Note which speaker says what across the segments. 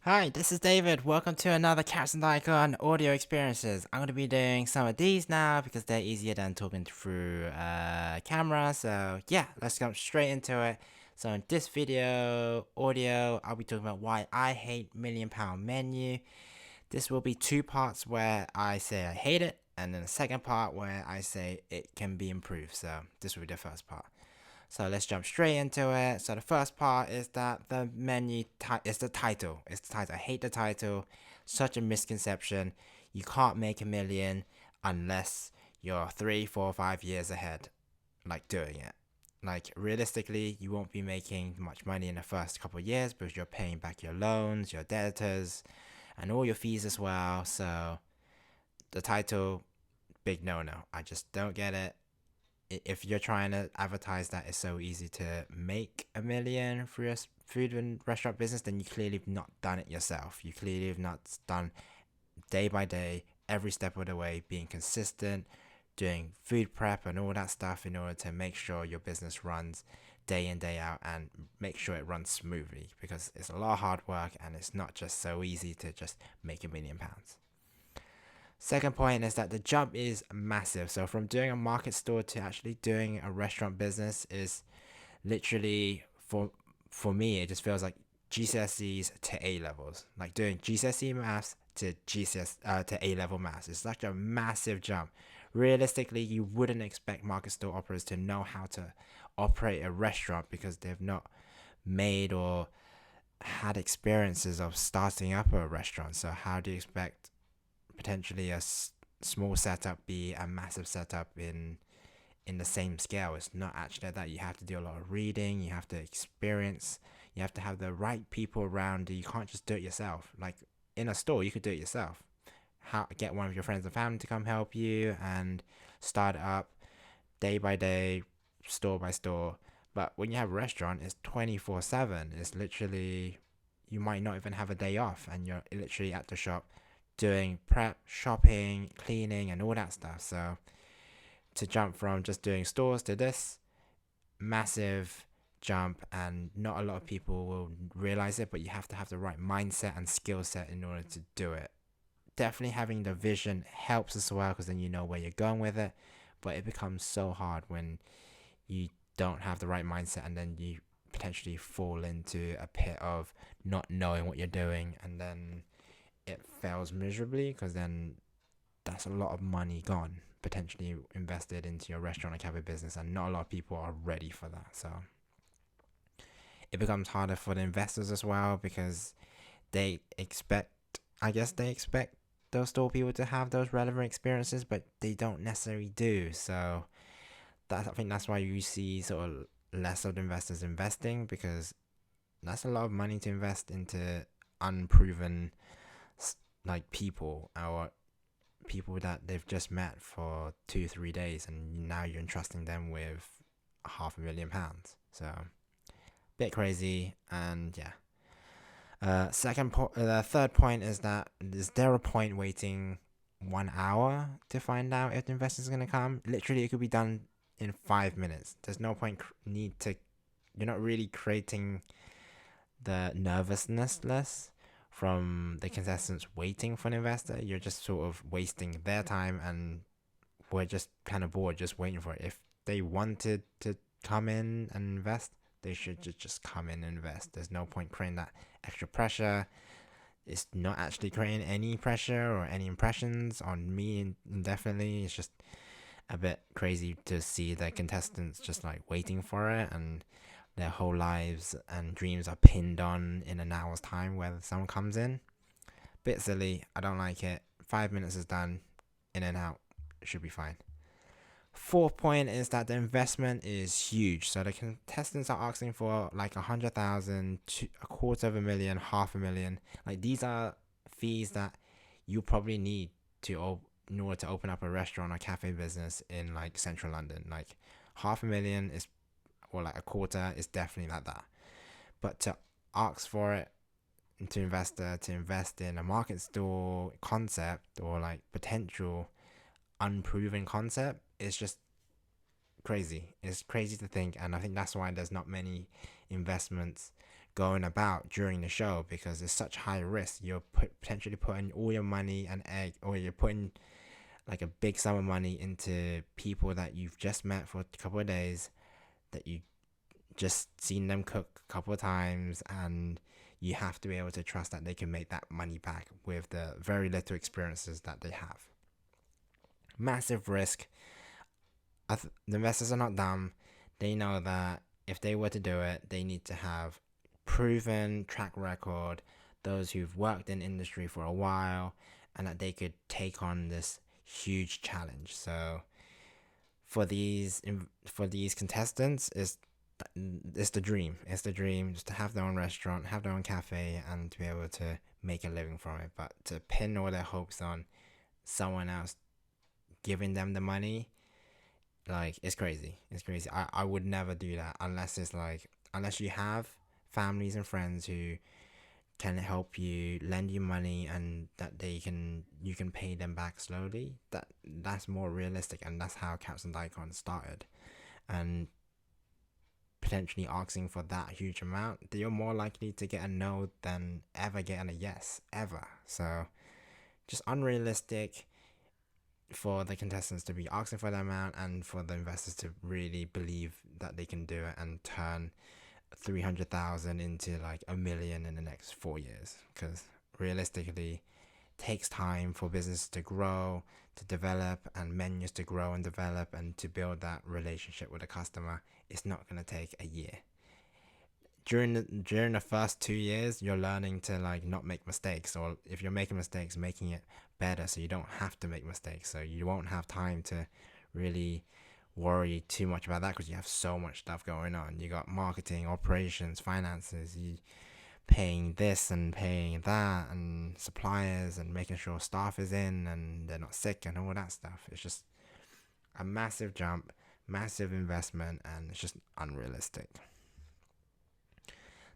Speaker 1: Hi, this is David. Welcome to another Captain Icon audio experiences. I'm going to be doing some of these now because they're easier than talking through camera. So yeah, let's jump straight into it. So in this video, audio, I'll be talking about why I hate £1,000,000 menu. This will be two parts where I say I hate it, and then the second part where I say it can be improved. So this will be the first part. So let's jump straight into it. So the first part is that the menu is the title. It's the title. I hate the title. Such a misconception. You can't make 1,000,000 unless you're 3, 4, 5 years ahead, like doing it. Like realistically, you won't be making much money in the first couple of years because you're paying back your loans, your debtors, and all your fees as well. So the title, big no. I just don't get it. If you're trying to advertise that it's so easy to make 1,000,000 through a food and restaurant business, then you clearly have not done it yourself. You clearly have not done day by day, every step of the way, being consistent, doing food prep and all that stuff in order to make sure your business runs day in, day out, and make sure it runs smoothly, because it's a lot of hard work and it's not just so easy to just make £1,000,000. Second point is that the jump is massive. So from doing a market store to actually doing a restaurant business is literally, for me, it just feels like GCSEs to A levels. Like doing GCSE maths to to A level maths. It's such a massive jump. Realistically, you wouldn't expect market store operators to know how to operate a restaurant because they've not made or had experiences of starting up a restaurant. So how do you expect potentially a small setup be a massive setup in the same scale? It's not actually that. You have to do a lot of reading, you have to experience, you have to have the right people around you. You can't just do it yourself. Like in a store, you could do it yourself. How get one of your friends and family to come help you and start it up day by day, store by store. But when you have a restaurant, it's 24/7. It's literally, you might not even have a day off, and you're literally at the shop doing prep, shopping, cleaning, and all that stuff. So to jump from just doing stores to this, massive jump, and not a lot of people will realize it, but you have to have the right mindset and skill set in order to do it. Definitely having the vision helps as well, because then you know where you're going with it, but it becomes so hard when you don't have the right mindset, and then you potentially fall into a pit of not knowing what you're doing, and then it fails miserably, because then that's a lot of money gone, potentially invested into your restaurant or cafe business, and not a lot of people are ready for that. So it becomes harder for the investors as well, because they expect, I guess they expect those store people to have those relevant experiences, but they don't necessarily do. So I think that's why you see sort of less of the investors investing, because that's a lot of money to invest into unproven like people, or people that they've just met for 2 3 days, and now you're entrusting them with £500,000. So bit crazy. And yeah, the third point is that, is there a point waiting 1 hour to find out if the investor's going to come? Literally, it could be done in 5 minutes. There's no point need to, you're not really creating the nervousness less from the contestants waiting for an investor. You're just sort of wasting their time, and we're just kind of bored just waiting for it. If they wanted to come in and invest, they should just come in and invest. There's no point creating that extra pressure. It's not actually creating any pressure or any impressions on me indefinitely. It's just a bit crazy to see the contestants just like waiting for it, and their whole lives and dreams are pinned on in an hour's time where someone comes in. Bit silly. I don't like it. 5 minutes is done. In and out. It should be fine. Fourth point is that the investment is huge. So the contestants are asking for like 100,000, a quarter of a million, 500,000. Like these are fees that you probably need to in order to open up a restaurant or cafe business in like central London. Like 500,000 is, or like a quarter is definitely like that. But to ask for it, to investor to invest in a market store concept, or like potential unproven concept, is just crazy. It's crazy to think, and I think that's why there's not many investments going about during the show, because it's such high risk. You're potentially putting all your money and egg, or you're putting like a big sum of money into people that you've just met for a couple of days, that you just seen them cook a couple of times, and you have to be able to trust that they can make that money back with the very little experiences that they have. Massive risk. The investors are not dumb. They know that if they were to do it, they need to have proven track record, those who've worked in industry for a while, and that they could take on this huge challenge. So for these contestants, it's the dream. It's the dream just to have their own restaurant, have their own cafe, and to be able to make a living from it. But to pin all their hopes on someone else giving them the money, like, it's crazy. It's crazy. I would never do that unless it's like, unless you have families and friends who can help you, lend you money, and that you can pay them back slowly. That's more realistic, and that's how Captain Daikon started. And potentially asking for that huge amount, you're more likely to get a no than ever getting a yes, ever. So just unrealistic for the contestants to be asking for that amount, and for the investors to really believe that they can do it and turn 300,000 into like a million in the next 4 years. Because realistically, it takes time for business to grow, to develop, and menus to grow and develop, and to build that relationship with the customer. It's not going to take a year. During the first 2 years, you're learning to like not make mistakes, or if you're making mistakes, making it better so you don't have to make mistakes. So you won't have time to really worry too much about that, because you have so much stuff going on. You got marketing, operations, finances, you paying this and paying that, and suppliers, and making sure staff is in and they're not sick and all that stuff. It's just a massive jump, massive investment, and it's just unrealistic.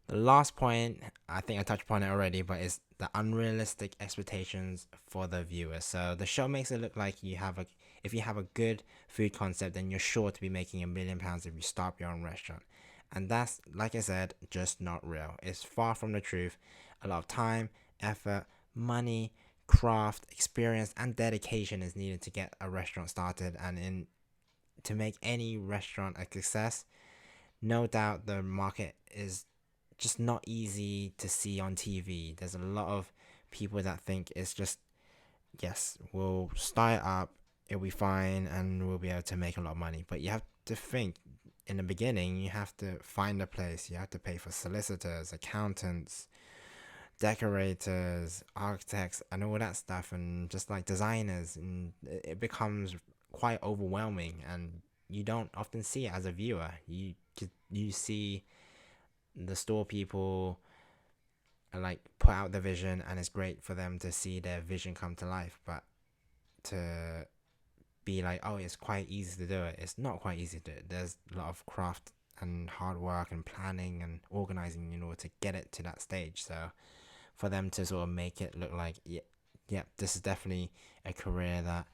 Speaker 1: The last point, I think I touched upon it already, but it's the unrealistic expectations for the viewer. So the show makes it look like if you have a good food concept, then you're sure to be making £1 million if you start up your own restaurant. And that's, like I said, just not real. It's far from the truth. A lot of time, effort, money, craft, experience, and dedication is needed to get a restaurant started, and to make any restaurant a success. No doubt the market is just not easy to see on TV. There's a lot of people that think it's just, yes, we'll start it up, it'll be fine, and we'll be able to make a lot of money. But you have to think, in the beginning, you have to find a place, you have to pay for solicitors, accountants, decorators, architects, and all that stuff, and just like designers, and it becomes quite overwhelming, and you don't often see it as a viewer. You see the store people like put out the vision, and it's great for them to see their vision come to life, but to be like, oh, it's quite easy to do it, it's not quite easy to do it. There's a lot of craft and hard work and planning and organizing in order to get it to that stage. So for them to sort of make it look like, yeah, this is definitely a career that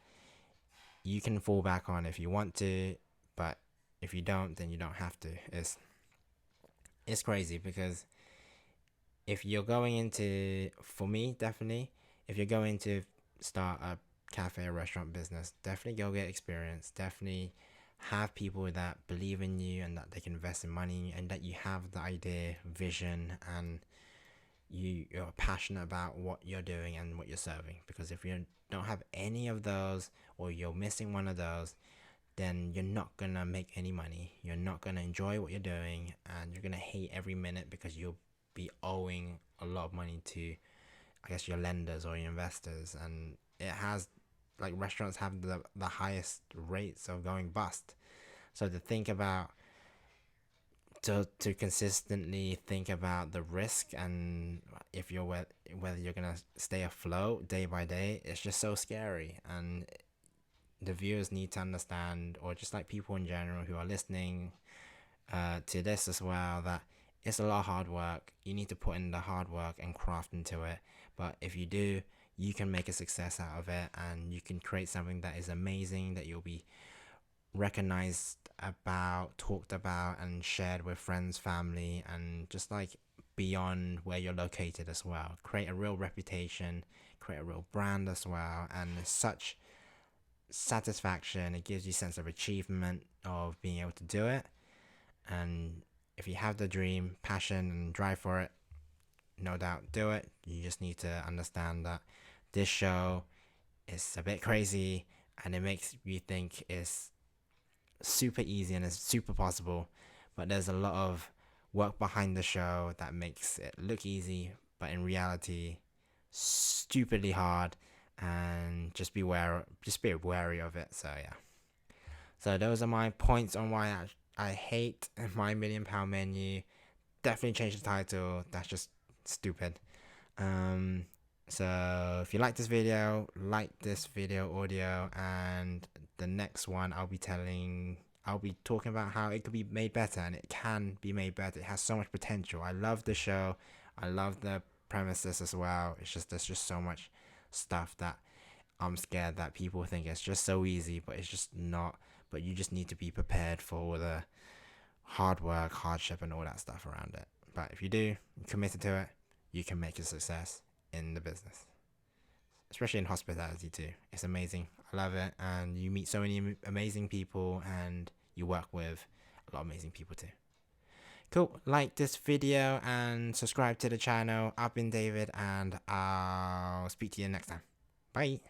Speaker 1: you can fall back on if you want to, but if you don't, then you don't have to. It's crazy, because if you're going into, for me, definitely, if you're going to start a cafe or restaurant business, definitely go get experience. Definitely have people that believe in you and that they can invest in money, and that you have the idea, vision, and you're passionate about what you're doing and what you're serving. Because if you don't have any of those, or you're missing one of those, then you're not gonna make any money. You're not gonna enjoy what you're doing, and you're gonna hate every minute, because you'll be owing a lot of money to, I guess, your lenders or your investors. And it has, like, restaurants have the highest rates of going bust. So to consistently think about the risk, and if you're whether you're gonna stay afloat day by day, it's just so scary. And the viewers need to understand, or just like people in general who are listening to this as well, that it's a lot of hard work. You need to put in the hard work and craft into it. But if you do, you can make a success out of it, and you can create something that is amazing, that you'll be recognized about, talked about, and shared with friends, family, and just like beyond where you're located as well. Create a real reputation, create a real brand as well, and it's such satisfaction. It gives you a sense of achievement of being able to do it. And if you have the dream, passion, and drive for it, no doubt do it. You just need to understand that this show is a bit crazy, and it makes you think it's super easy and it's super possible, but there's a lot of work behind the show that makes it look easy, but in reality stupidly hard. And just be wary of it. So yeah, so those are my points on why I hate my £1,000,000 menu. Definitely change the title. That's just stupid. So if you like this video audio, and the next one I'll be talking about how it could be made better, and it can be made better. It has so much potential. I love the show. I love the premises as well. It's just there's just so much stuff that I'm scared that people think it's just so easy, but it's just not. But you just need to be prepared for all the hard work, hardship, and all that stuff around it. But if you do, you're committed to it, you can make a success in the business, especially in hospitality too. It's amazing. I love it, and you meet so many amazing people, and you work with a lot of amazing people too. Cool. Like this video and subscribe to the channel. I've been David, and I'll speak to you next time. Bye.